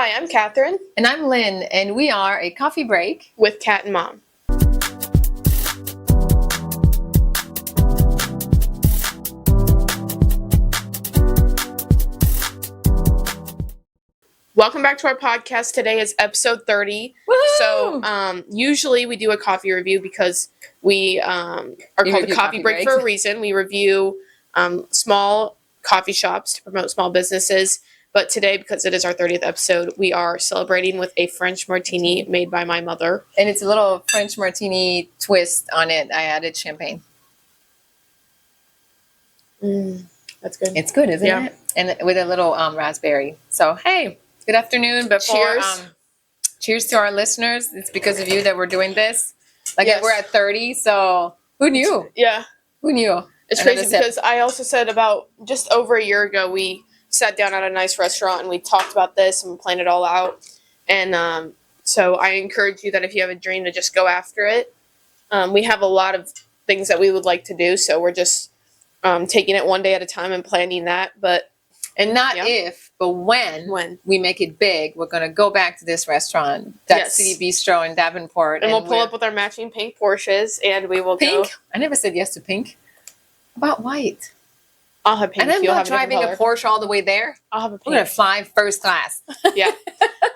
Hi, I'm Catherine. And I'm Lynn, and we are a coffee break with Cat and Mom. Welcome back to our podcast. Today is episode 30. Woo-hoo! So usually we do a coffee review because we are called a coffee break for a reason. We review small coffee shops to promote small businesses. But today, because it is our 30th episode, we are celebrating with a French martini made by my mother. And it's a little French martini twist on it. I added champagne. That's good. It's good, isn't it? And with a little raspberry. So, hey, good afternoon. Cheers to our listeners. It's because of you that we're doing this. We're at 30, so who knew? Yeah. Who knew? It's crazy because I also said about just over a year ago, we sat down at a nice restaurant and we talked about this and planned it all out. And so I encourage you that if you have a dream to just go after it. We have a lot of things that we would like to do, so we're just taking it one day at a time and planning that. And not if, but when we make it big, we're going to go back to this restaurant, that City Bistro in Davenport. And we'll pull up with our matching pink Porsches and we will go. Pink? I never said yes to pink. How about white? I'll have pink. And I'm not driving a Porsche all the way there. I'll have a pink. We're going to fly first class. Yeah.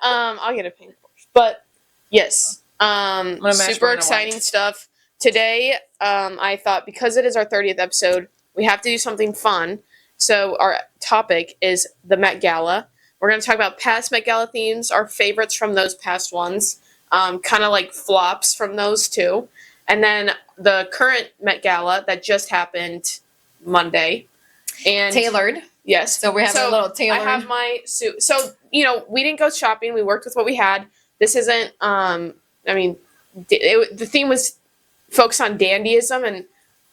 I'll get a pink Porsche. But yes, super exciting stuff. Today, I thought because it is our 30th episode, we have to do something fun. So our topic is the Met Gala. We're going to talk about past Met Gala themes, our favorites from those past ones, kind of like flops from those two. And then the current Met Gala that just happened Monday. And tailored. Yes. So we have a little tailored. I have my suit. So, we didn't go shopping. We worked with what we had. This isn't, the theme was focused on dandyism, and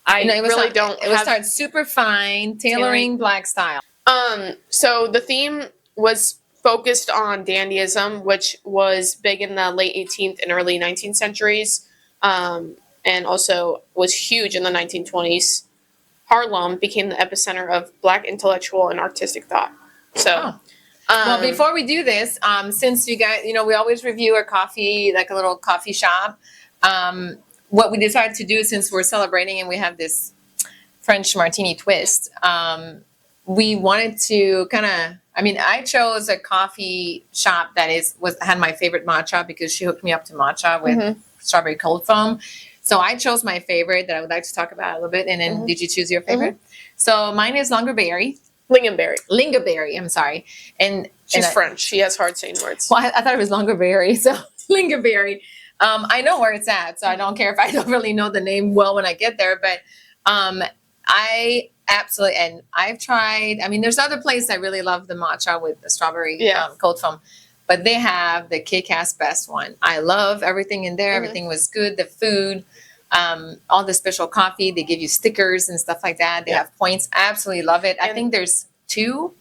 It was super fine, tailoring black style. So the theme was focused on dandyism, which was big in the late 18th and early 19th centuries, and also was huge in the 1920s. Harlem became the epicenter of Black intellectual and artistic thought. So, well, before we do this, since you guys, we always review a coffee, like a little coffee shop. What we decided to do, since we're celebrating and we have this French martini twist, we wanted to I chose a coffee shop that had my favorite matcha because she hooked me up to matcha with strawberry cold foam. So I chose my favorite that I would like to talk about a little bit. And then did you choose your favorite? So mine is Lingonberry, I'm sorry. And she's French. She has hard saying words. Well, I thought it was Lingonberry. So Lingonberry. I know where it's at, so I don't care if I don't really know the name well when I get there. But I absolutely, and I've tried, there's other places I really love the matcha with the strawberry cold foam. But they have the kick-ass best one. I love everything in there. Everything was good. The food, all the special coffee. They give you stickers and stuff like that. They have points. I absolutely love it. I think there's 2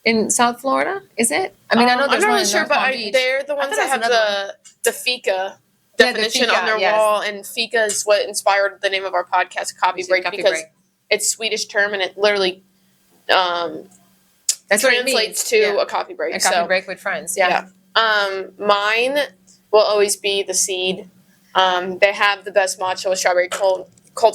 in South Florida. Is it? I know there's one in North Palm Beach. I'm not really sure, but they're the ones that have the fika definition on their wall. And fika is what inspired the name of our podcast, Coffee Break, because it's Swedish term and it literally that translates to a coffee break. A coffee break with friends. Yeah. Mine will always be the Seed. They have the best matcha with strawberry cold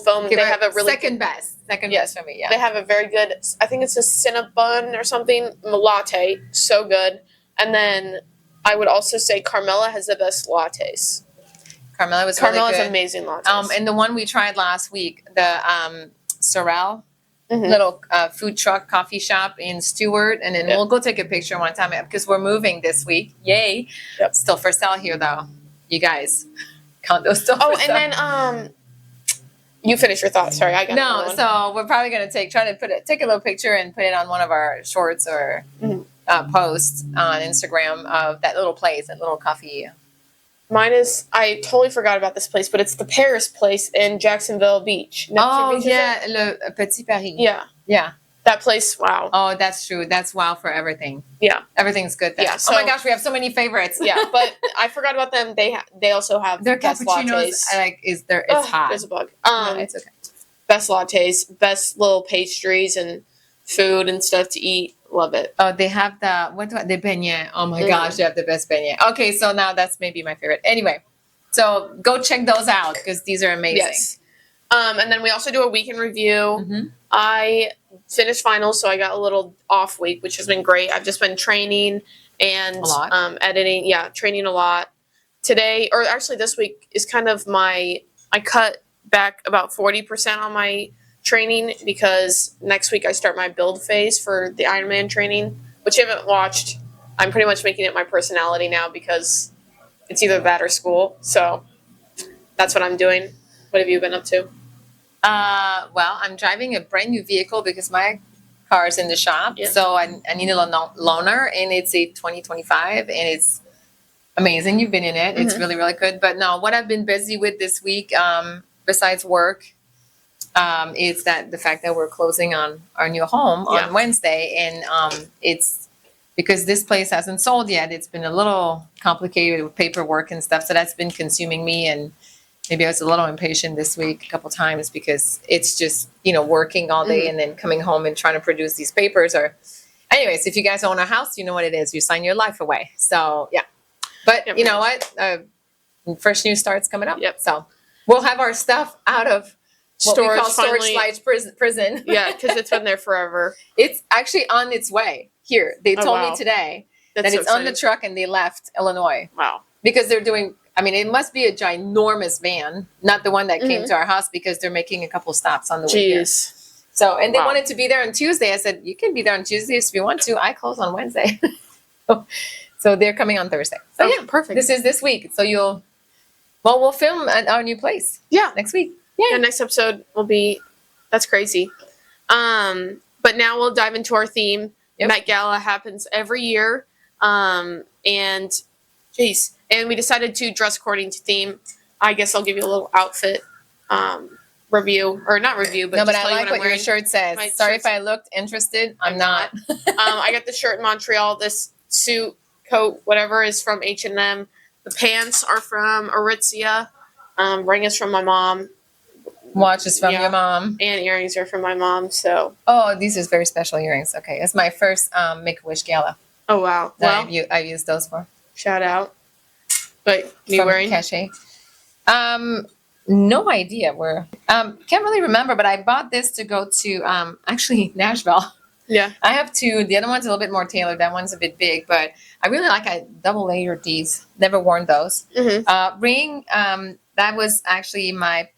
foam. They have a really second best for me. Yeah. They have a very good, I think it's a Cinnabon or something, latte. So good. And then I would also say Carmela has the best lattes. Carmela's amazing lattes. And the one we tried last week, the Sorrel. Little food truck coffee shop in Stewart, and then we'll go take a picture one time because we're moving this week. Yay! Still for sale here though, you guys. Condo still. For sale. And then you finish your thought. Sorry, I got so we're probably gonna take a little picture and put it on one of our shorts or posts on Instagram of that little place, that little coffee. Mine is, I totally forgot about this place, but it's the Paris place in Jacksonville Beach. Le Petit Paris. Yeah. Yeah. That place, wow. Oh, that's true. That's wow for everything. Yeah. Everything's good there. Yeah, oh my gosh, we have so many favorites. Yeah, but I forgot about them. They also have their best cappuccinos. lattes. It's hot. There's a bug. No, it's okay. Best lattes, best little pastries and food and stuff to eat. Love it. Oh, they have the beignet. Oh my gosh, they have the best beignet. Okay, so now that's maybe my favorite. Anyway, so go check those out because these are amazing. Yes. And then we also do a week in review. Mm-hmm. I finished finals, so I got a little off week, which has been great. I've just been training and editing. Yeah, training a lot. Today, or actually this week, is kind of I cut back about 40% on my training because next week I start my build phase for the Ironman training, which you haven't watched. I'm pretty much making it my personality now because it's either that or school. So that's what I'm doing. What have you been up to? Well, I'm driving a brand new vehicle because my car is in the shop. Yeah. So I need a loaner, and it's a 2025, and it's amazing. You've been in it. It's really, really good. But no, what I've been busy with this week, besides work, is the fact that we're closing on our new home on Wednesday. And it's because this place hasn't sold yet. It's been a little complicated with paperwork and stuff. So that's been consuming me. And maybe I was a little impatient this week a couple times because it's just, working all day and then coming home and trying to produce these papers. Or anyways, if you guys own a house, you know what it is. You sign your life away. So, yeah. But you know what? Fresh new start's coming up. Yep. So we'll have our stuff out of what we call storage prison. Yeah, because it's been there forever. It's actually on its way here. They told me today that it's so on the truck and they left Illinois. Wow. Because they're doing, it must be a ginormous van, not the one that came to our house because they're making a couple stops on the way here. So, and they wanted to be there on Tuesday. I said, you can be there on Tuesday if you want to. I close on Wednesday. So they're coming on Thursday. So yeah, perfect. This is this week. So we'll film at our new place. Yeah. Next week. Yeah. The next episode will be, that's crazy. But now we'll dive into our theme. Yep. Met Gala happens every year. And we decided to dress according to theme. I guess I'll give you a little outfit review, or not review, but I like what your shirt says. Sorry if I looked interested. I'm not. I got the shirt in Montreal. This suit, coat, whatever, is from H&M. The pants are from Aritzia. Ring is from my mom. Watch is from your mom. And earrings are from my mom. So. Oh, these are very special earrings. Okay, it's my first Make-A-Wish gala. Oh wow! Well, I used those for. Shout out. But you wearing? Cachet. No idea where. Can't really remember, but I bought this to go to actually Nashville. Yeah. I have two. The other one's a little bit more tailored. That one's a bit big, but I really like a double layered these. Never worn those. Ring. That was actually my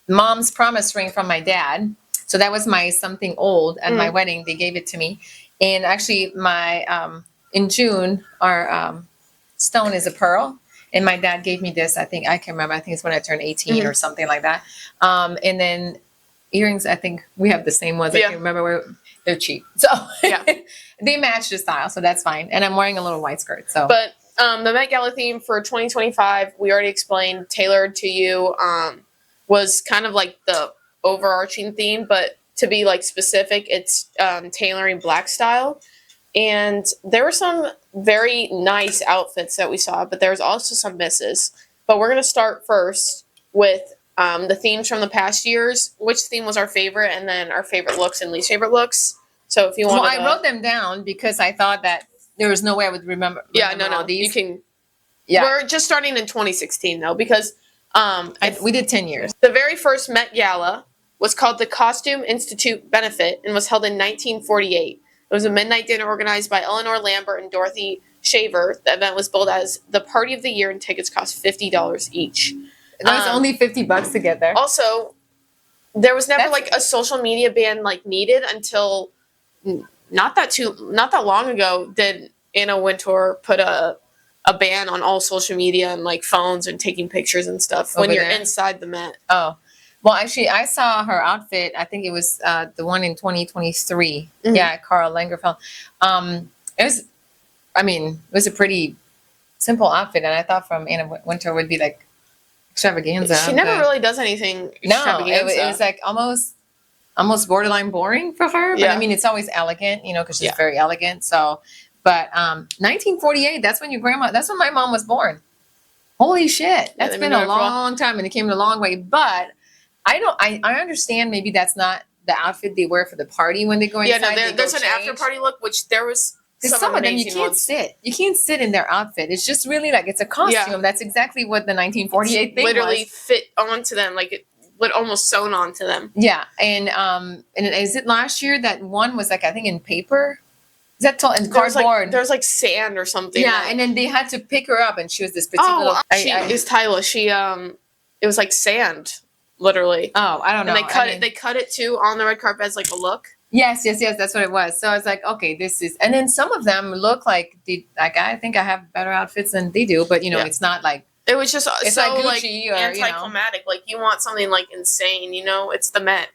mom's promise ring from my dad. So that was my something old at my wedding. They gave it to me, and actually my in June our stone is a pearl. And my dad gave me this. I think I can remember. I think it's when I turned 18 or something like that. And then earrings. I think we have the same ones. I can't remember where. They're cheap, so they match the style, so that's fine. And I'm wearing a little white skirt. So, but the Met Gala theme for 2025, we already explained, tailored to you, was kind of like the overarching theme. But to be like specific, it's tailoring Black style. And there were some very nice outfits that we saw, but there was also some misses. But we're gonna start first with the themes from the past years, which theme was our favorite, and then our favorite looks and least favorite looks. So if you want, I wrote them down because I thought that there was no way I would remember. No, these. You can. Yeah, we're just starting in 2016 though, because we did 10 years. The very first Met Gala was called the Costume Institute Benefit and was held in 1948. It was a midnight dinner organized by Eleanor Lambert and Dorothy Shaver. The event was billed as the Party of the Year, and tickets cost $50 each. That was only $50 to get there. Also, there was never like a social media ban like needed until not that long ago did Anna Wintour put a ban on all social media and like phones and taking pictures and stuff when you're inside the Met. Oh, well, actually, I saw her outfit. I think it was the one in 2023. Yeah, Karl Lagerfeld. It was a pretty simple outfit, and I thought from Anna Wintour would be like extravaganza. She never really does anything extravaganza. No, it was like almost borderline boring for her. But it's always elegant, because she's very elegant. So, but 1948, that's when that's when my mom was born. Holy shit. That's been a long time, and it came a long way. But I understand maybe that's not the outfit they wear for the party when they go inside. Yeah, no, there's an after party look, which there was some of them you can't sit. You can't sit in their outfit. It's just really like it's a costume. Yeah. That's exactly what the 1948 thing literally was. Fit onto them, like it almost sewn onto them. Yeah, and is it last year that one was like I think in paper? Is that tall and cardboard? There's like sand or something. Yeah, and then they had to pick her up, and she was this particular. She is Tyla. She it was like sand, literally. Oh, I don't know. And they cut it too on the red carpet as like a look. Yes, that's what it was. So I was like, okay, this is, and then some of them look like I think I have better outfits than they do, but it's not like. It was just it's so like Gucci or anticlimactic. Like you want something like insane, it's the Met.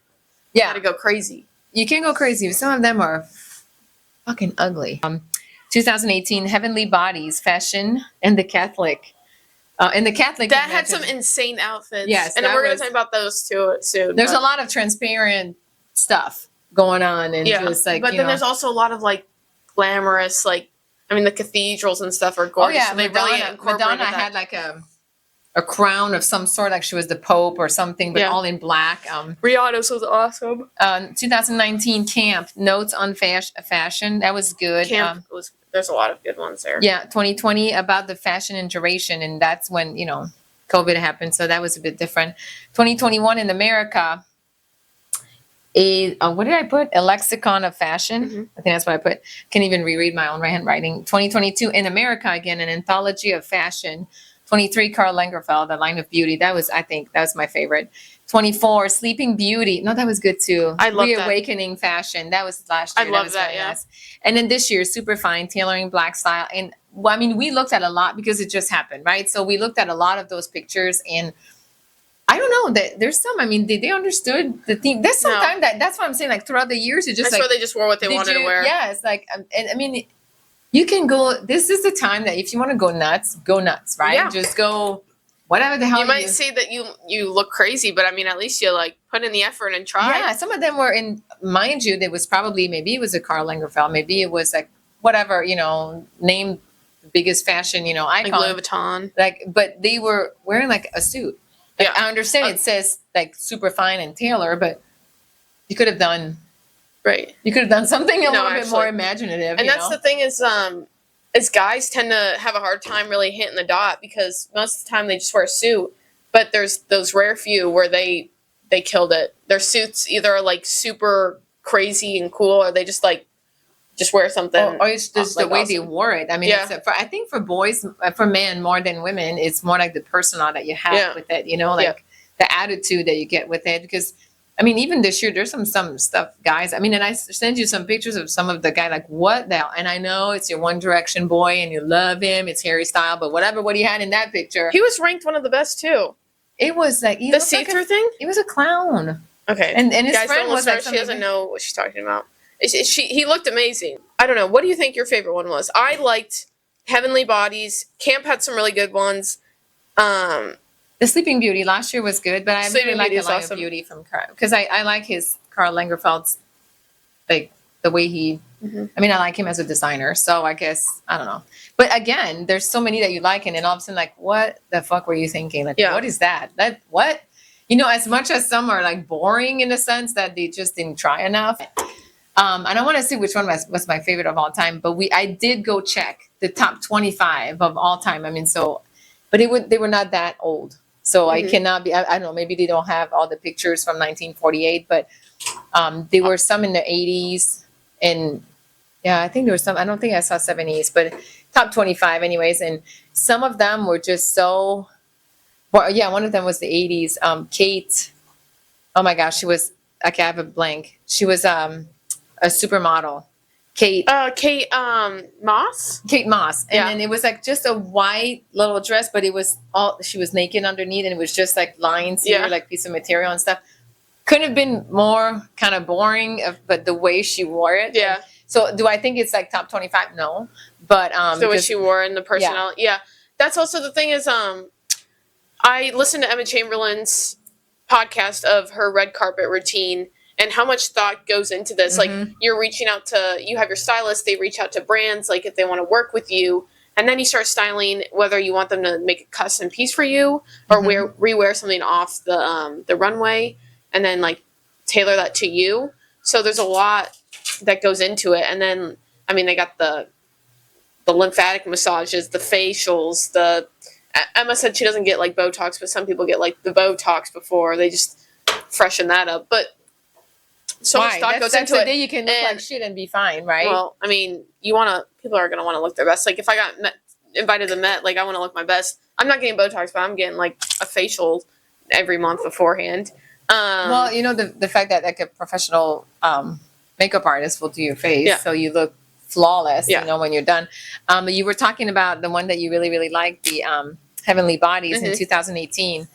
Yeah. You gotta go crazy. You can go crazy. Some of them are fucking ugly. 2018 Heavenly Bodies Fashion and the Catholic. In the Catholic that had some insane outfits. Yes, and we're gonna talk about those too soon. There's a lot of transparent stuff going on, and just like. But then there's also a lot of like glamorous, like the cathedrals and stuff are gorgeous. Oh yeah, so they Madonna had like a crown of some sort, like she was the Pope or something, but all in black. Rihanna's was awesome. 2019 Camp Notes on Fashion. That was good. Camp was. There's a lot of good ones there. Yeah, 2020 about the fashion and duration, and that's when COVID happened, so that was a bit different. 2021 in America. What did I put? A lexicon of fashion. Mm-hmm. I think that's what I put. Can't even reread my own handwriting. 2022 in America again, an anthology of fashion. 23 Karl Lagerfeld, The Line of Beauty. That was my favorite. 24 Sleeping Beauty. No, that was good too. I love Reawakening Fashion. That was last year. I love that. Yeah. Nice. And then this year, Superfine Tailoring Black Style. And we looked at a lot because it just happened, right? So we looked at a lot of those pictures, and I don't know that there's some. They understood the theme. There's some time that's what I'm saying. Like throughout the years, it just I swear they just wore what they wanted to wear. Yeah, it's like, and you can go. This is the time that if you want to go nuts, right? Yeah. Just go. Whatever the hell you might say that you look crazy, but at least you like put in the effort and try. Yeah, some of them were in. Mind you, there was probably maybe it was a Karl Lagerfeld, maybe it was like whatever name the biggest fashion icon, like Louis Vuitton. Like, but they were wearing like a suit. Like, yeah, I understand it says like Superfine and Tailor, but you could have done You could have done something a little bit more imaginative. And that's the thing is guys tend to have a hard time really hitting the dot because most of the time they just wear a suit. But there's those rare few where they killed it. Their suits either are like super crazy and cool, or they just wear something. Or it's just the way they wore it. I think for boys, for men more than women, it's more like the persona that you have with it. The attitude that you get with it. Because even this year, there's some stuff, guys. And I sent you some pictures of some of the guy, like, what the hell? And I know it's your One Direction boy and you love him. It's Harry Styles, but what he had in that picture. He was ranked one of the best, too. It was like... The see-through thing? He was a clown. Okay. And his friend was like... She doesn't know what she's talking about. He looked amazing. I don't know. What do you think your favorite one was? I liked Heavenly Bodies. Camp had some really good ones. The Sleeping Beauty last year was good, but I really like the Line of Beauty from Karl, because I like his Karl Lagerfeld's, like the way he. Mm-hmm. I like him as a designer, so I guess I don't know. But again, there's so many that you like, and then all of a sudden, like, what the fuck were you thinking? Like, what is that? That what? As much as some are like boring in a sense that they just didn't try enough. I don't want to say which one was my favorite of all time, but I did go check the top 25 of all time. But they were not that old. So I cannot be, I don't know, maybe they don't have all the pictures from 1948, but there were some in the 80s. And I think there was some, I don't think I saw 70s, but top 25 anyways. And some of them were just so, one of them was the 80s. Kate, oh my gosh, she was, I have a blank. She was a supermodel. Kate Moss. Kate Moss. And then it was like just a white little dress, but it was she was naked underneath, and it was just like lines here, like piece of material and stuff. Couldn't have been more kind of boring, but the way she wore it. Yeah. And so do I think it's like top 25? No. But the way she wore it and the personality. Yeah. That's also the thing is I listened to Emma Chamberlain's podcast of her red carpet routine. And how much thought goes into this. Like, you're reaching out you have your stylist, they reach out to brands, like, if they want to work with you. And then you start styling, whether you want them to make a custom piece for you or rewear something off the runway. And then, like, tailor that to you. So there's a lot that goes into it. And then, I mean, they got the lymphatic massages, the facials, Emma said she doesn't get like Botox, but some people get like the Botox before. They just freshen that up. But so much thought goes into it. Then you can look like shit and be fine, right? Well, I mean, people are gonna want to look their best. Like if I got invited to the Met, like I want to look my best. I'm not getting Botox, but I'm getting like a facial every month beforehand. Well, you know, the fact that like a professional makeup artist will do your face, so you look flawless, you know, when you're done. You were talking about the one that you really, really liked, the Heavenly Bodies in 2018.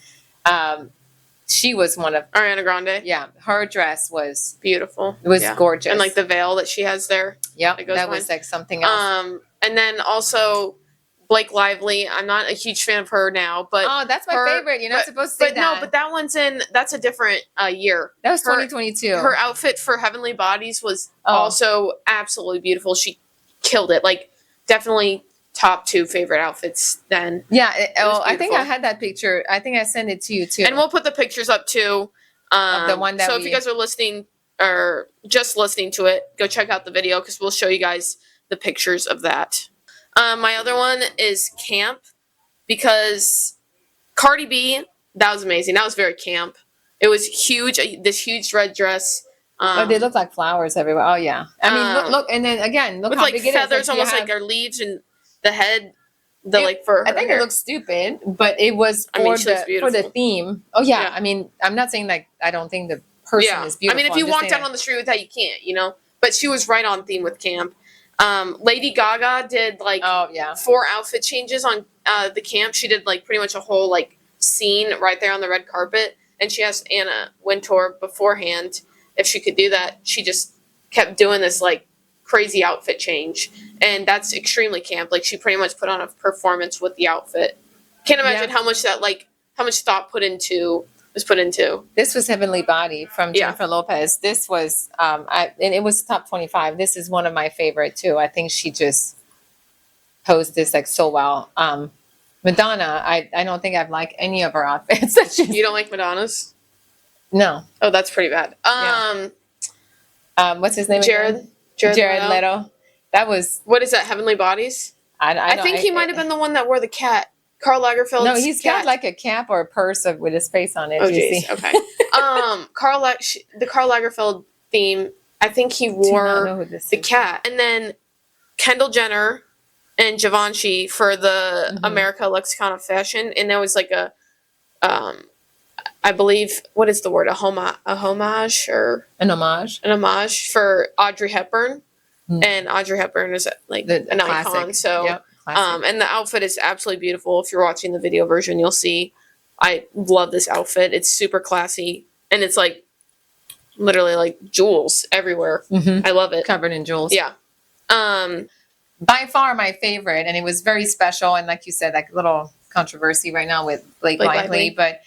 She was one of Ariana Grande. Yeah, her dress was beautiful. It was gorgeous, and like the veil that she has there. Yep, that was like something else. And then also Blake Lively. I'm not a huge fan of her now, but that's my favorite. You're not supposed to say that. No, but that one's that's a different year. That was 2022. Her outfit for Heavenly Bodies was also absolutely beautiful. She killed it. Like definitely top 2 favorite outfits then. Yeah. I think I had that picture. I think I sent it to you too. And we'll put the pictures up too. Of the one that if you guys are listening or just listening to it, go check out the video because we'll show you guys the pictures of that. My other one is camp because Cardi B, that was amazing. That was very camp. It was huge. This huge red dress. They look like flowers everywhere. Oh yeah. I mean, look, and then again, look with how like big feathers, it is. almost like our leaves and the head. For her I think hair. It looks stupid, but it was for the theme. Oh yeah. I mean, I'm not saying like I don't think the person is beautiful. I mean, if you walked out on the street with that, you can't, you know. But she was right on theme with camp. Lady Gaga did like 4 outfit changes on the camp. She did like pretty much a whole like scene right there on the red carpet, and she asked Anna Wintour beforehand if she could do that. She just kept doing this like crazy outfit change, and that's extremely camp. Like she pretty much put on a performance with the outfit. Can't imagine how much thought was put into. This was Heavenly Body from Jennifer Lopez. This was and it was top 25. This is one of my favorite too. I think she just posed this like so well. Madonna, I don't think I've liked any of her outfits. You don't like Madonna's? No. Oh, that's pretty bad. What's his name? Jared Leto. That was. What is that? Heavenly Bodies? I think he might have been the one that wore the cat. Karl Lagerfeld. No, he's got like a cap or a purse with his face on it. Oh, jeez. Okay. The Karl Lagerfeld theme. I think he wore the cat, and then Kendall Jenner and Givenchy for the America Lexicon of Fashion, and there was like a, I believe, what is the word? A homage or an homage for Audrey Hepburn, and Audrey Hepburn is like an icon. So. And the outfit is absolutely beautiful. If you're watching the video version, you'll see. I love this outfit. It's super classy, and it's like literally like jewels everywhere. I love it. Covered in jewels. Yeah. By far my favorite, and it was very special. And like you said, like a little controversy right now with Blake Lively. But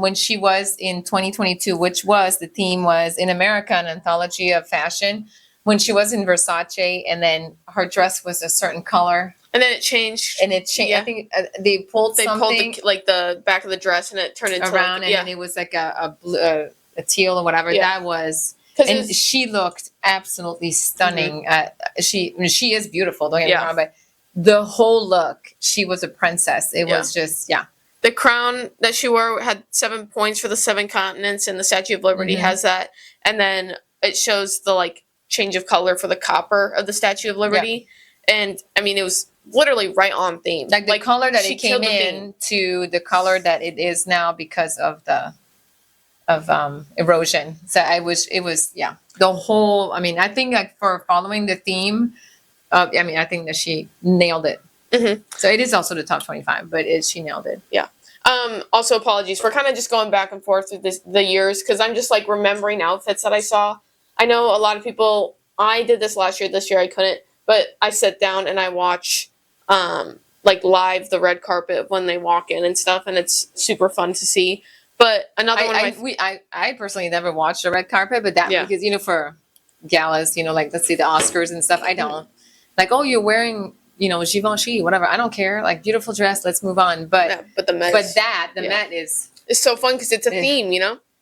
when she was in 2022, the theme was In America, an anthology of fashion. When she was in Versace, and then her dress was a certain color. And then it changed. Yeah. I think they pulled the back of the dress, and it turned into around, and then it was like a teal or whatever. That was, and she looked absolutely stunning. She is beautiful. Don't get me wrong, but the whole look, she was a princess. It was just The crown that she wore had 7 points for the 7 continents, and the Statue of Liberty has that, and then it shows the change of color for the copper of the Statue of Liberty, and I mean it was literally right on theme. Like the color that it came in to the color that it is now because of the erosion. So it was the whole. I mean, I think for following the theme, I think that she nailed it. So it is also the top 25, but she nailed it. Yeah. Also, apologies. We're kind of just going back and forth through the years because I'm just remembering outfits that I saw. I know a lot of people. I did this last year. This year I couldn't. But I sit down and I watch, live the red carpet when they walk in and stuff, and it's super fun to see. But another one, I personally never watched the red carpet, but because for galas, let's say the Oscars and stuff, I don't you're wearing Givenchy, whatever. I don't care. Beautiful dress. Let's move on. But the Met, the Met is it's so fun because it's a theme,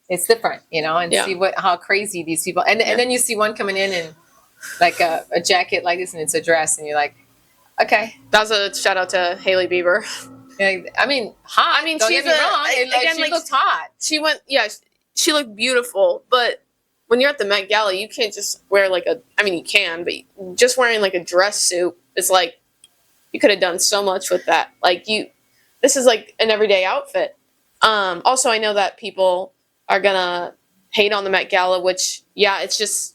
it's different, and Yeah. see how crazy these people, and then you see one coming in and like a jacket like this, and it's a dress, and you're like, okay. That was a shout out to Hailey Bieber. I mean, hot. I mean, don't she's get me wrong. again, She like, looked hot. She went, yeah, she looked beautiful, but when you're at the Met Gala, you can't just wear like I mean, you can, but just wearing like a dress suit is like, you could have done so much with that. Like this is like an everyday outfit. Also, I know that people are gonna hate on the Met Gala, which, yeah, it's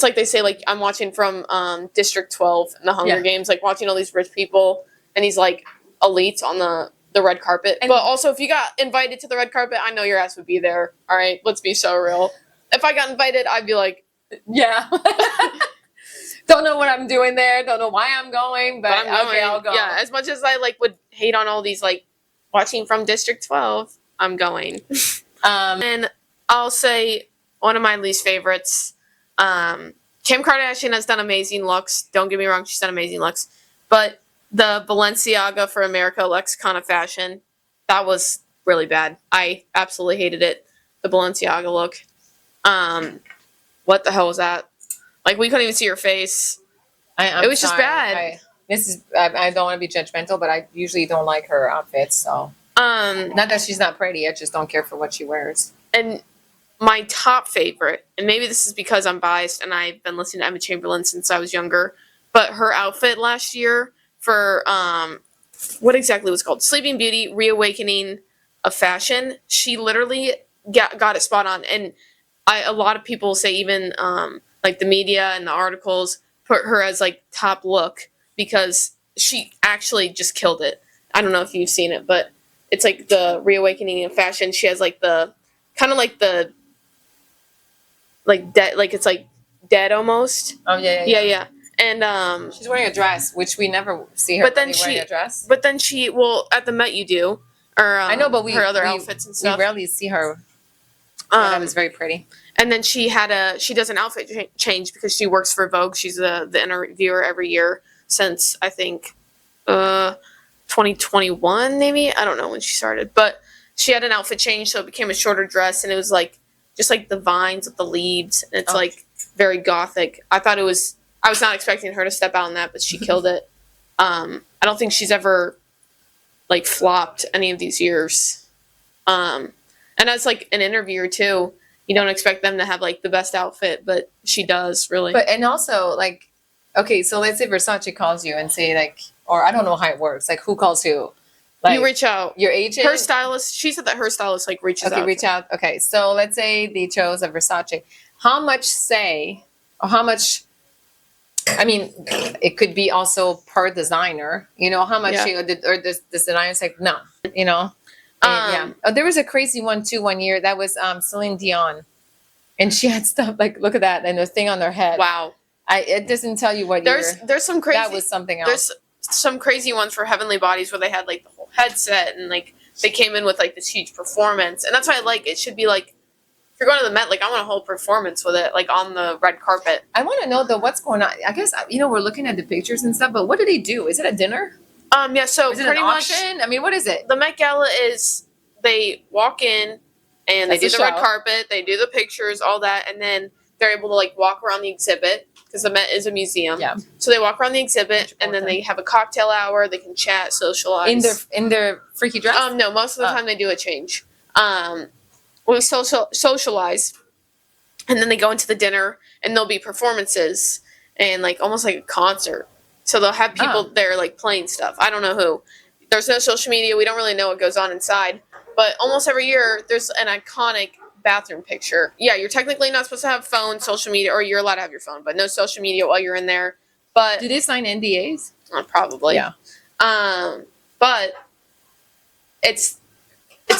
like they say, like, I'm watching from District 12 in the Hunger Games, like watching all these rich people and these like elites on the red carpet. But also, if you got invited to the red carpet, I know your ass would be there. All right, let's be so real. If I got invited, I'd be like, yeah. Don't know what I'm doing there. Don't know why I'm going, but I'm going. Okay, I'll go. Yeah, as much as I like would hate on all these like watching from District 12, I'm going. And I'll say one of my least favorites. Kim Kardashian has done amazing looks. Don't get me wrong, she's done amazing looks. But the Balenciaga for America Lexicon of Fashion, that was really bad. I absolutely hated it. The Balenciaga look. What the hell was that? Like, we couldn't even see her face. It was just bad. I don't want to be judgmental, but I usually don't like her outfits. So, not that she's not pretty. I just don't care for what she wears. And my top favorite, and maybe this is because I'm biased and I've been listening to Emma Chamberlain since I was younger, but her outfit last year for what exactly was it called? Sleeping Beauty, Reawakening of Fashion. She literally got it spot on, and a lot of people say even like the media and the articles put her as like top look because she actually just killed it. I don't know if you've seen it, but it's like the Reawakening of Fashion. She has like the kind of like the like dead, like it's like dead almost. Oh yeah. And she's wearing a dress, which we never see her wearing a dress. But then at the Met you do, or I know, but her other outfits and stuff. We rarely see her. That was very pretty. And then she does an outfit change because she works for Vogue. She's the interviewer every year since I think 2021 maybe. I don't know when she started, but she had an outfit change, so it became a shorter dress, and it was like just like the vines with the leaves, and it's like very gothic. I was not expecting her to step out in that, but she killed it. I don't think she's ever like flopped any of these years. And as like an interviewer too, you don't expect them to have like the best outfit, but she does really. But and also like, okay, so let's say Versace calls you and say like, or I don't know how it works. Like who calls who? Like, you reach out. Your agent? Her stylist. She said that her stylist like reaches out. Okay, reach out. Okay, so let's say they chose a Versace. How much say, or how much? I mean, it could be also per designer. How much? Yeah. Or this designer's like no. Yeah. Oh, there was a crazy one too one year. That was Celine Dion, and she had stuff like look at that and the thing on their head. Wow. It doesn't tell you what year. There's some crazy. That was something else. There's some crazy ones for Heavenly Bodies where they had like the whole headset and like they came in with like this huge performance, and that's why I like it. Should be like if you're going to the Met, like I want a whole performance with it, like on the red carpet. I want to know though what's going on. I guess we're looking at the pictures and stuff, but what do they do? Is it a dinner? Yeah. So is it pretty an much. auction? I mean, what is it? The Met Gala is they walk in and they do the red carpet, they do the pictures, all that, and then they're able to like walk around the exhibit because the Met is a museum. Yeah. So they walk around the exhibit and then they have a cocktail hour. They can chat, socialize. In their freaky dress? No, most of the time they do a change. We socialize, and then they go into the dinner and there'll be performances and like almost like a concert. So they'll have people there like playing stuff. I don't know who. There's no social media. We don't really know what goes on inside. But almost every year there's an iconic bathroom picture. Yeah, you're technically not supposed to have phone, social media, or you're allowed to have your phone, but no social media while you're in there. But do they sign NDAs? Probably. Yeah. But it's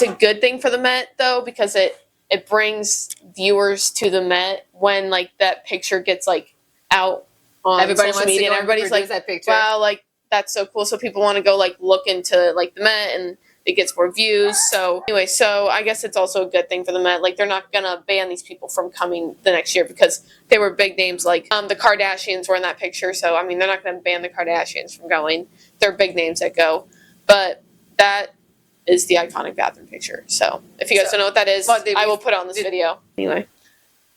a good thing for the Met though because it brings viewers to the Met when like that picture gets like out on everybody social media, and everybody's like, that picture. Wow, like that's so cool. So people want to go like look into like the Met and it gets more views. So anyway, so I guess it's also a good thing for the Met. Like they're not gonna ban these people from coming the next year because they were big names. Like the Kardashians were in that picture. So I mean, they're not gonna ban the Kardashians from going. They're big names that go. But that is the iconic bathroom picture. So if you guys don't know what that is, I will put it on this video. Anyway.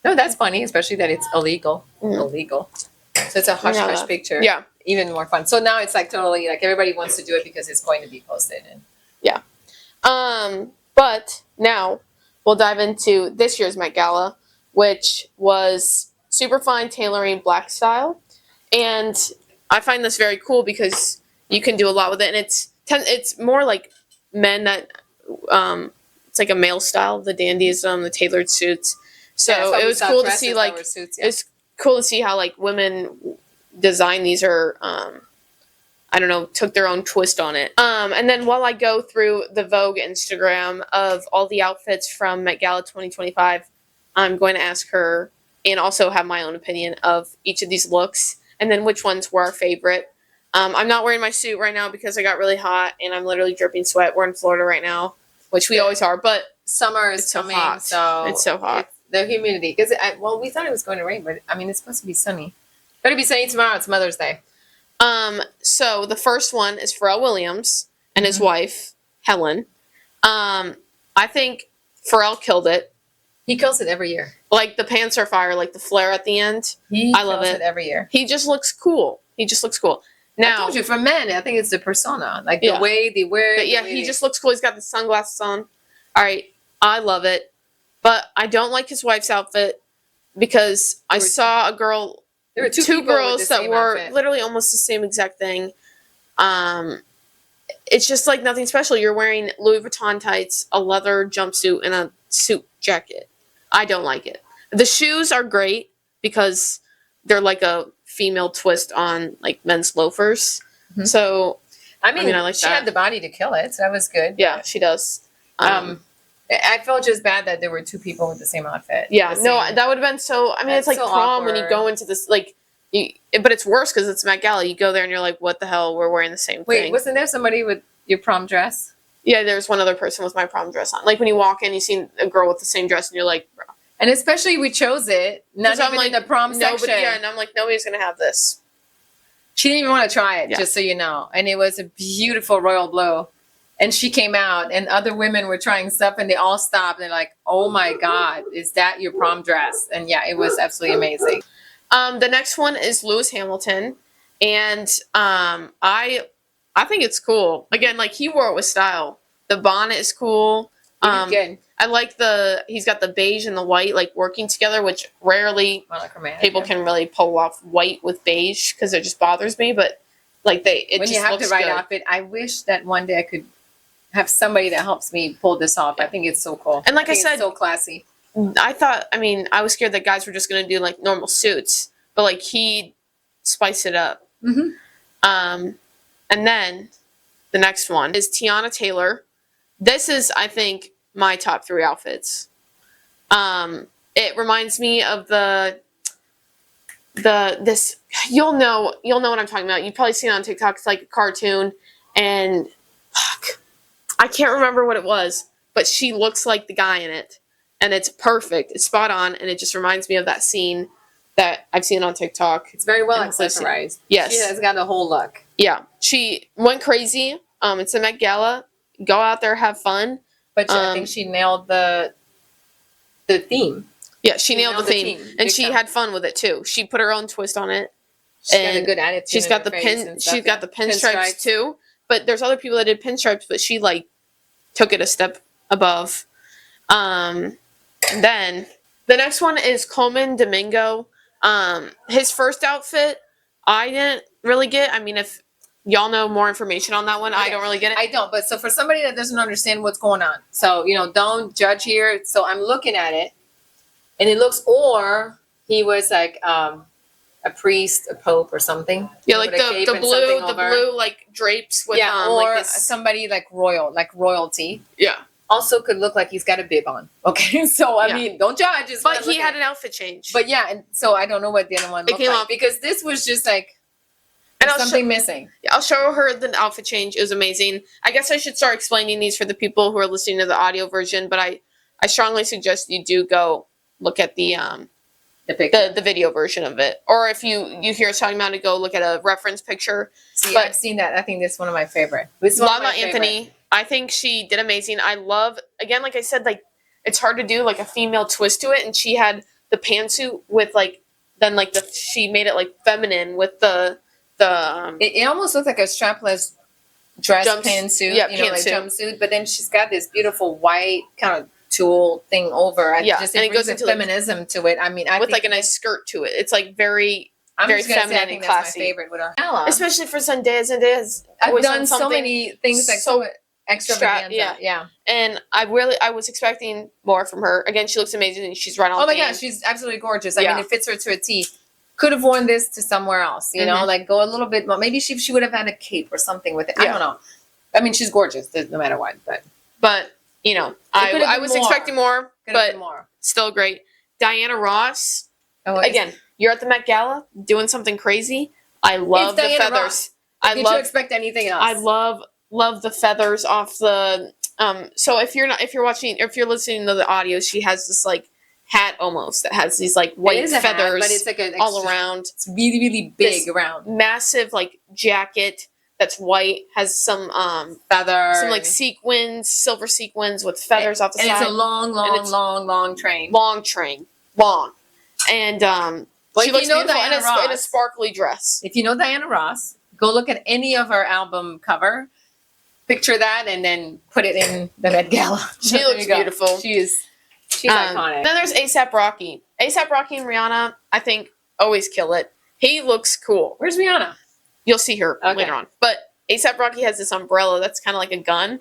No, that's funny, especially that it's illegal. Mm. Illegal. So it's a hush-hush picture. Yeah. Even more fun. So now it's like totally like everybody wants to do it because it's going to be posted. And yeah. But now we'll dive into this year's Met Gala, which was super fine tailoring black style. And I find this very cool because you can do a lot with it. And it's more like men that, it's like a male style, the dandyism, the tailored suits. So it was cool to see like, suits, it's cool to see how like women design these or, I don't know, took their own twist on it. And then while I go through the Vogue Instagram of all the outfits from Met Gala 2025, I'm going to ask her and also have my own opinion of each of these looks and then which ones were our favorite. I'm not wearing my suit right now because I got really hot and I'm literally dripping sweat. We're in Florida right now, which we always are, but summer is so coming, hot. so it's so hot. The humidity, because we thought it was going to rain, but I mean it's supposed to be sunny. Better be sunny tomorrow. It's Mother's Day. So the first one is Pharrell Williams and his wife, Helen. I think Pharrell killed it. He kills it every year. Like the pants are fire, like the flare at the end. I love it every year. He just looks cool. Now, I told you, for men, I think it's the persona, like the way they wear it. Yeah, he just looks cool. He's got the sunglasses on. All right, I love it. But I don't like his wife's outfit because I saw a girl. There were two girls that wore literally almost the same exact thing. It's just like nothing special. You're wearing Louis Vuitton tights, a leather jumpsuit, and a suit jacket. I don't like it. The shoes are great because they're like a female twist on like men's loafers. Mm-hmm. So, I mean I like she had the body to kill it, so that was good. Yeah, she does. I felt just bad that there were two people with the same outfit. Yeah, no, that would have been so. I mean, it's like so prom awkward. When you go into this, like, but it's worse because it's Met Gala. You go there and you're like, what the hell? We're wearing the same thing. Wait, wasn't there somebody with your prom dress? Yeah, there's one other person with my prom dress on. Like when you walk in, you see a girl with the same dress, and you're like, bro. And especially we chose it, not even like, in the prom section. Yeah, and I'm like, nobody's gonna have this. She didn't even want to try it, just so you know. And it was a beautiful royal blue. And she came out, and other women were trying stuff, and they all stopped. And they're like, "Oh my God, is that your prom dress?" And yeah, it was absolutely amazing. The next one is Lewis Hamilton, and I think it's cool. Again, like he wore it with style. The bonnet is cool. I like he's got the beige and the white like working together, which rarely people can really pull off white with beige because it just bothers me. But like when you have the right outfit, I wish that one day I could have somebody that helps me pull this off. I think it's so cool. And like I said, it's so classy. I was scared that guys were just going to do like normal suits, but like he spiced it up. Mm-hmm. And then the next one is Tiana Taylor. This is, I think, my top 3 outfits. It reminds me of this. You'll know what I'm talking about. You've probably seen it on TikTok. It's like a cartoon, and I can't remember what it was, but she looks like the guy in it, and it's perfect. It's spot on, and it just reminds me of that scene that I've seen on TikTok. It's very well accessorized. Yes. She has got a whole look. Yeah. She went crazy. It's a Met Gala. Go out there, have fun. But I think she nailed the theme. Yeah, she nailed the theme. And she had fun with it, too. She put her own twist on it. She's got a good attitude. She's got the pinstripes, too. But there's other people that did pinstripes, but she, like, took it a step above. And then the next one is Coleman Domingo. His first outfit, I didn't really get. I mean, if y'all know more information on that one, I don't really get it. I don't. But so for somebody that doesn't understand what's going on, so, don't judge here. So I'm looking at it, and it looks, or he was like a priest, a pope, or something. Yeah, like the blue like drapes with or like somebody like royalty. Yeah. Also could look like he's got a bib on. Okay, so I mean, don't judge. But he had an outfit change. But yeah, and so I don't know what the other one looked like because this was just like something missing. Yeah, I'll show her the outfit change. It was amazing. I guess I should start explaining these for the people who are listening to the audio version, but I strongly suggest you do go look at the video version of it. Or if you hear us talking about it, go look at a reference picture. See, I've seen that. I think this is one of my favorite. Lama Anthony I think she did amazing. I love, again, like I said, like it's hard to do like a female twist to it, and she had the pantsuit with like then like she made it like feminine with the it almost looks like a strapless dress pantsuit, yeah, like jumpsuit, but then she's got this beautiful white kind of tulle thing over. And it goes into feminism to it. I mean, I with think like a nice skirt to it. It's like very feminine I think and classy. That's my favorite with her. Especially for Zendaya. Zendaya's I've done so many things like so extravaganza. Yeah. And I was expecting more from her. Again, she looks amazing and she's right on. Oh my gosh, she's absolutely gorgeous. I mean, it fits her to a T. Could have worn this to somewhere else, you know, like go a little bit more. Maybe she would have had a cape or something with it. I don't know. I mean, she's gorgeous no matter what, but you know, I was expecting more, but still great. Diana Ross. Again, you're at the Met Gala doing something crazy. I love the feathers. Did you expect anything else? I love the feathers off the. So if you're listening to the audio, she has this like hat almost that has these like white feathers, hat, but it's like all around. It's really really big around. Massive like jacket that's white, has some feathers, some like sequins, silver sequins with feathers off the side. And it's a long train. Long. And she looks beautiful in a sparkly dress. If you know Diana Ross, go look at any of her album cover. Picture that and then put it in the Met Gala. She looks beautiful. She's iconic. Then there's A$AP Rocky. A$AP Rocky and Rihanna, I think, always kill it. He looks cool. Where's Rihanna? You'll see her later on. But A$AP Rocky has this umbrella that's kind of like a gun.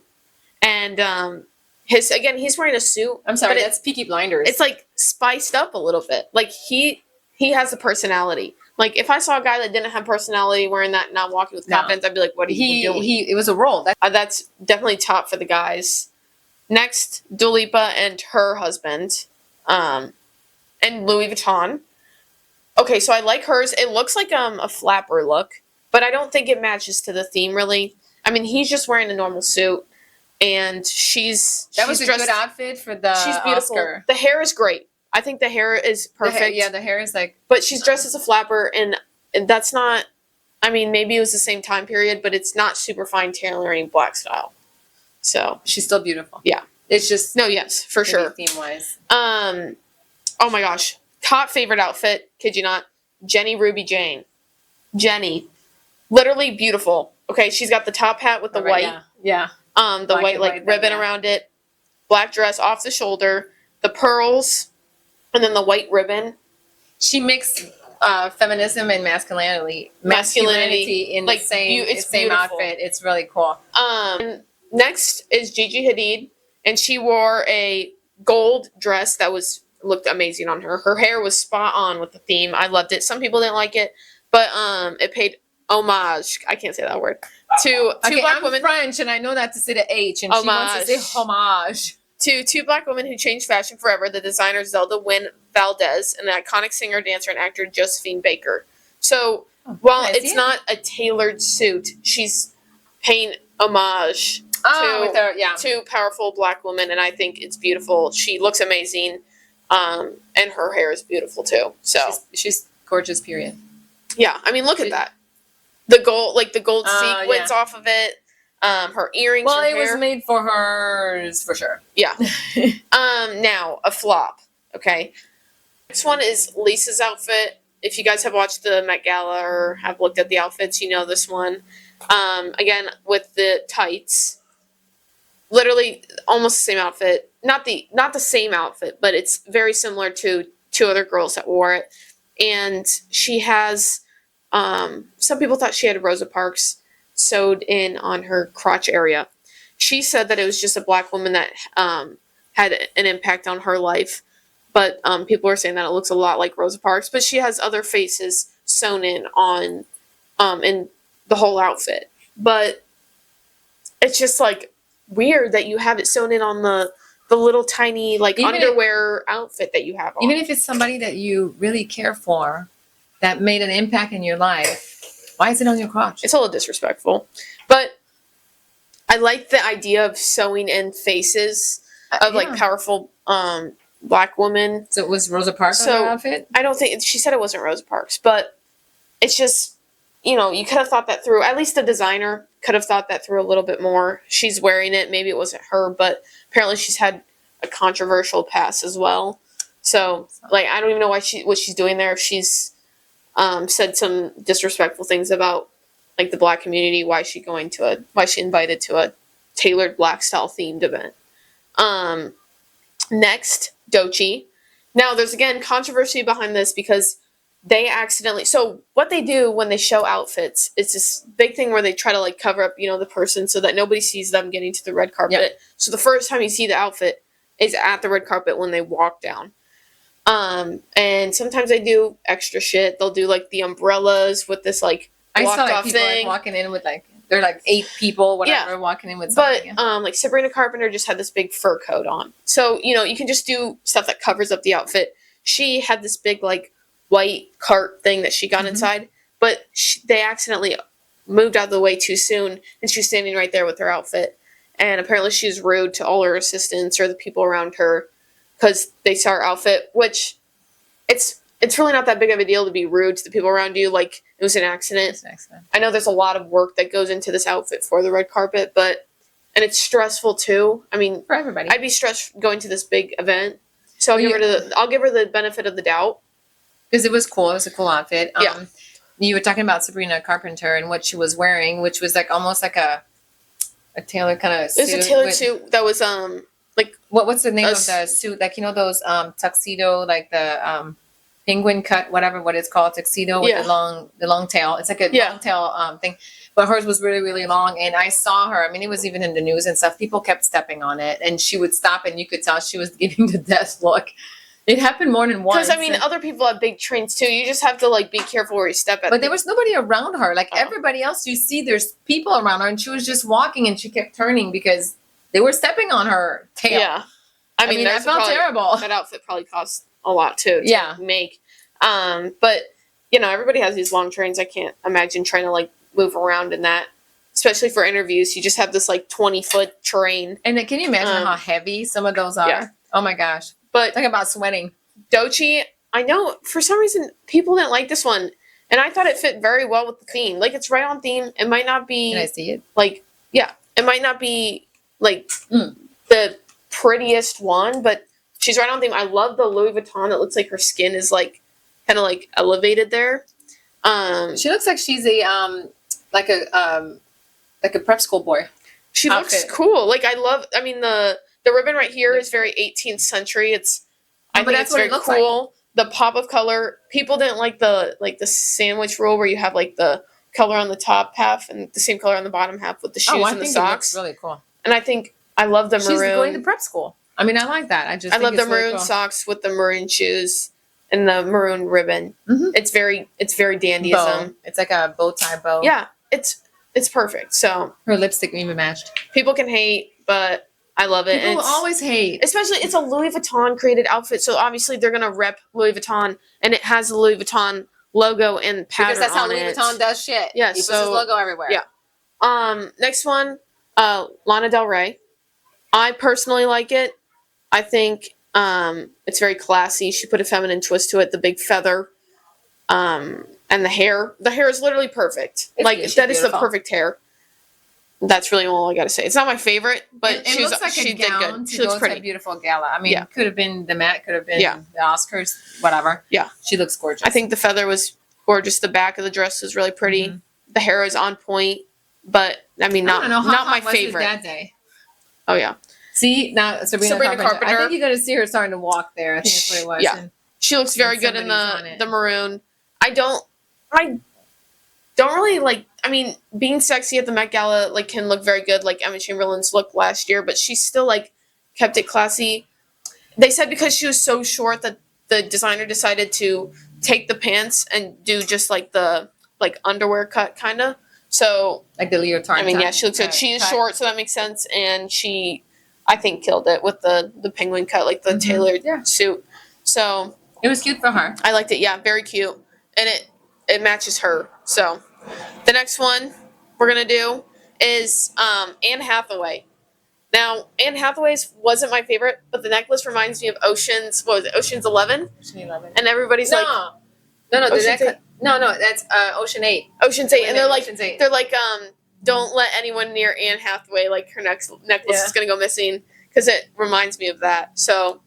And he's wearing a suit. I'm sorry, that's Peaky Blinders. It's like spiced up a little bit. Like he has a personality. Like if I saw a guy that didn't have personality wearing that and not walking with confidence, I'd be like, what are you doing? It was a role. That's definitely top for the guys. Next, Dua Lipa and her husband, and Louis Vuitton. Okay, so I like hers. It looks like a flapper look, but I don't think it matches to the theme really. I mean, he's just wearing a normal suit, and she's was a good outfit for the She's beautiful. Oscar. The hair is great. I think the hair is perfect. The hair is like. But she's dressed as a flapper, and that's not. I mean, maybe it was the same time period, but it's not super fine tailoring black style. So she's still beautiful. Yeah, it's just yes, for sure. Theme wise. Oh my gosh, top favorite outfit. Kid you not, Jenny Ruby Jane. Jenny, literally beautiful. Okay, she's got the top hat with the white. Yeah. The black white like ribbon around it, black dress off the shoulder, the pearls, and then the white ribbon. She mixed feminism and masculinity in like, the same outfit. It's really cool. Next is Gigi Hadid, and she wore a gold dress that looked amazing on her. Her hair was spot on with the theme. I loved it. Some people didn't like it, but it paid homage. I can't say that word. To two black women. I'm French, and I know not to say the H, and she wants to say homage. To two black women who changed fashion forever, the designer Zelda Wynn Valdez and the iconic singer, dancer, and actor Josephine Baker. So, while it's not a tailored suit, she's paying homage to two powerful black women, and I think it's beautiful. She looks amazing, and her hair is beautiful, too. So she's gorgeous, period. Yeah, I mean, look at that. The gold sequins off of it. Her earrings. Well, it was made for hers for sure. Yeah. Now a flop. Okay. Next one is Lisa's outfit. If you guys have watched the Met Gala or have looked at the outfits, you know this one. Again with the tights. Literally almost the same outfit. Not the same outfit, but it's very similar to two other girls that wore it. And she has. Some people thought she had Rosa Parks sewed in on her crotch area. She said that it was just a black woman that had an impact on her life, but people are saying that it looks a lot like Rosa Parks, but she has other faces sewn in on in the whole outfit. But it's just like weird that you have it sewn in on the little tiny like underwear outfit that you have on. Even if it's somebody that you really care for that made an impact in your life, why is it on your crotch? It's a little disrespectful. But I like the idea of sewing in faces of like powerful black women. So it was Rosa Parks on her outfit? I don't think she said it wasn't Rosa Parks, but it's just you could have thought that through. At least the designer could have thought that through a little bit more. She's wearing it. Maybe it wasn't her, but apparently she's had a controversial past as well. So, like, I don't even know what she's doing there. If she's said some disrespectful things about, like, the Black community, why she invited to a tailored Black style themed event. Next, Doechii. Now, there's again controversy behind this because they accidentally. So what they do when they show outfits, it's this big thing where they try to like cover up, the person so that nobody sees them getting to the red carpet. Yep. So the first time you see the outfit is at the red carpet when they walk down. And sometimes they do extra shit. They'll do like the umbrellas with this like blocked off people thing. Like walking in with like they're like 8 people, whatever, walking in with something. But like Sabrina Carpenter just had this big fur coat on, so you can just do stuff that covers up the outfit. She had this big like white cart thing that she got inside, but they accidentally moved out of the way too soon, and she was standing right there with her outfit. And apparently she was rude to all her assistants or the people around her because they saw her outfit, which it's really not that big of a deal to be rude to the people around you. Like, it was an accident. It's an accident. I know there's a lot of work that goes into this outfit for the red carpet, and it's stressful too. I mean, for everybody. I'd be stressed going to this big event. So I'll give her the benefit of the doubt. Because it was cool. It was a cool outfit. Yeah. You were talking about Sabrina Carpenter and what she was wearing, which was like almost like a tailored kind of suit. It was a tailored suit that was like what's the name of the suit? Like those tuxedo, like the penguin cut, whatever what it's called, tuxedo with the long tail. It's like a long tail thing. But hers was really, really long, and I saw her. I mean, it was even in the news and stuff. People kept stepping on it, and she would stop, and you could tell she was giving the death look. It happened more than once. Because, I mean, other people have big trains, too. You just have to, like, be careful where you step at. But there was nobody around her. Like, everybody else, you see there's people around her, and she was just walking, and she kept turning because they were stepping on her tail. Yeah. I mean that felt terrible. That outfit probably cost a lot, too, to make. But, everybody has these long trains. I can't imagine trying to, like, move around in that. Especially for interviews. You just have this, like, 20-foot train. And can you imagine how heavy some of those are? Yeah. Oh, my gosh. But talk about sweating. Doechii, I know for some reason people didn't like this one, and I thought it fit very well with the theme. Like, it's right on theme. It might not be. Can I see it? Like, yeah, it might not be like the prettiest one, but she's right on theme. I love the Louis Vuitton. That looks like her skin is like kind of like elevated there. She looks like she's a like a prep school boy. She looks cool. Like, I mean the ribbon right here is very 18th century. I think it's very cool. Like. The pop of color. People didn't like the sandwich roll where you have like the color on the top half and the same color on the bottom half with the shoes and the socks. It looks really cool. And I love the maroon. She's going to prep school. I mean, I like that. I love the maroon socks with the maroon shoes and the maroon ribbon. Mm-hmm. It's very dandyism. Bow. It's like a bow tie bow. Yeah, it's perfect. So her lipstick even matched. People can hate, but I love it. People always hate. Especially, it's a Louis Vuitton created outfit, so obviously they're going to rep Louis Vuitton, and it has the Louis Vuitton logo and pattern on it. Because that's how Louis Vuitton does shit. Yeah, he puts his logo everywhere. Yeah. Next one, Lana Del Rey. I personally like it. I think it's very classy. She put a feminine twist to it, the big feather, and the hair. The hair is literally perfect. Is the perfect hair. That's really all I got to say. It's not my favorite, but it looks like she a did gown good. She looks pretty. To a beautiful gala. I mean, it could have been the Met, could have been the Oscars, whatever. Yeah. She looks gorgeous. I think the feather was gorgeous. The back of the dress was really pretty. Mm-hmm. The hair is on point, but I mean, not my favorite. That day. Oh yeah. See, now Sabrina Carpenter. I think you're going to see her starting to walk there. I think that's what it was. Yeah. She looks very good in the maroon. I don't really like. I mean, being sexy at the Met Gala like can look very good, like Emma Chamberlain's look last year, but she still like kept it classy. They said because she was so short that the designer decided to take the pants and do just like the underwear cut kind of. So like the leotard. I mean, yeah, she looks good. She is short, so that makes sense, and she, I think, killed it with the penguin cut, like the tailored suit. So it was cute for her. I liked it. Yeah, very cute, and it matches her. So. The next one we're going to do is Anne Hathaway. Now, Anne Hathaway's wasn't my favorite, but the necklace reminds me of Ocean's 11? Ocean 11. And everybody's No, the No, that's Ocean 8. Ocean's 8, and they're like, Ocean's 8. don't let anyone near Anne Hathaway, like her necklace Yeah. is gonna go missing, because it reminds me of that. So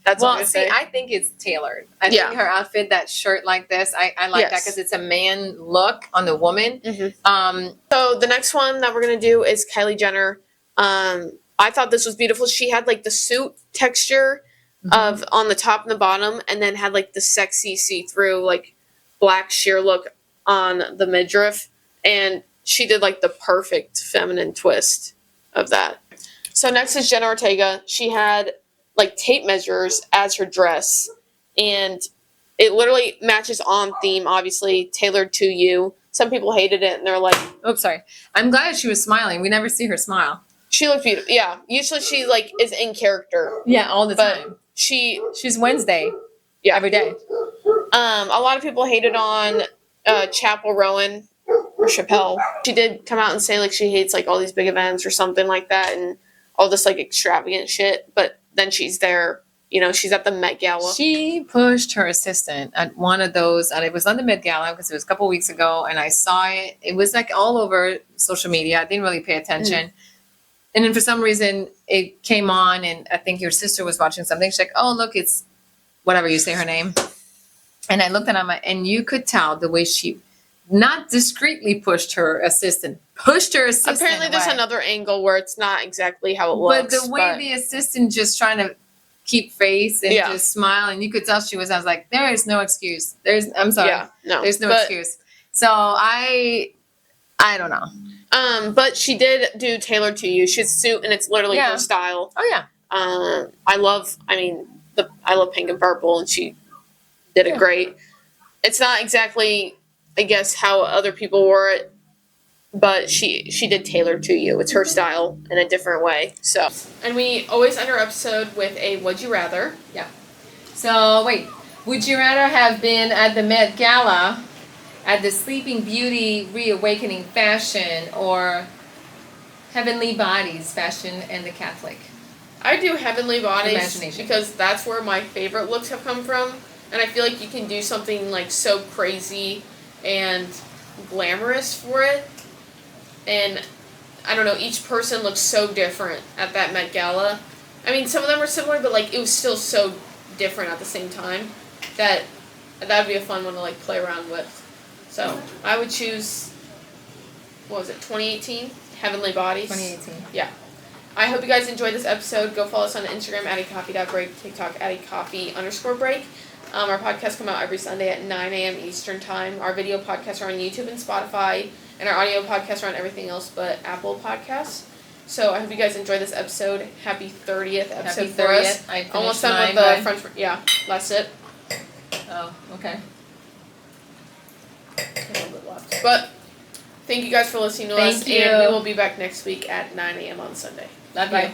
that's all I'm gonna say. I think it's tailored. I think her outfit, that shirt like this, I like that because it's a man look on the woman. So the next one that we're gonna do is Kylie Jenner. I thought this was beautiful. She had like the suit texture of on the top and the bottom, and then had like the sexy see-through like black sheer look on the midriff, and she did like the perfect feminine twist of that. So next is Jenna Ortega. She had like tape measures as her dress, and it literally matches on theme, obviously tailored to you. Some people hated it, and they're like, "Oops, sorry." I'm glad she was smiling. We never see her smile. She looked beautiful. Yeah, usually she like is in character. Yeah, all the time. She's Wednesday. Yeah, every day. A lot of people hated on Chapel Rowan or Chappelle. She did come out and say like she hates like all these big events or something like that, and all this like extravagant shit. But then she's there. You know, she's at the Met Gala. She pushed her assistant at one of those, and it was on the Met Gala because it was a couple weeks ago, and I saw it. It was like all over social media. I didn't really pay attention. And then for some reason it came on, and I think your sister was watching something. She's like, "Oh, look, it's whatever you say her name." And I looked at her, and you could tell the way she not discreetly pushed her assistant. Apparently there's another angle where it's not exactly how it looks. But the way the assistant just trying to keep face and just smile, and you could tell she was, I was like, there is no excuse. I'm sorry. Yeah, no. There's no excuse. So I don't know. But she did do Tailored to You. She's a suit, and it's literally her style. Oh yeah. I love pink and purple, and she did it great. It's not exactly, I guess, how other people wore it, but she did Tailored to You. It's her style in a different way. So, and we always end our episode with a Would You Rather. Yeah. So wait, would you rather have been at the Met Gala at the Sleeping Beauty Reawakening Fashion, or Heavenly Bodies Fashion and the Catholic? I do Heavenly Bodies Imagination, because that's where my favorite looks have come from, and I feel like you can do something like so crazy and glamorous for it. And I don't know, each person looks so different at that Met Gala. I mean, some of them are similar, but like it was still so different at the same time that would be a fun one to like play around with. So I would choose, what was it, 2018? Heavenly Bodies. 2018. Yeah. I hope you guys enjoyed this episode. Go follow us on Instagram at @coffee.break, TikTok @coffee_break. Our podcasts come out every Sunday at 9 a.m. Eastern Time. Our video podcasts are on YouTube and Spotify, and our audio podcasts are on everything else but Apple Podcasts. So I hope you guys enjoyed this episode. Happy 30th episode for us. Almost done with the French. Yeah, last sip. Oh, okay. A little bit left. But thank you guys for listening to us. Thank you. And we will be back next week at 9 a.m. on Sunday. Love Bye. you.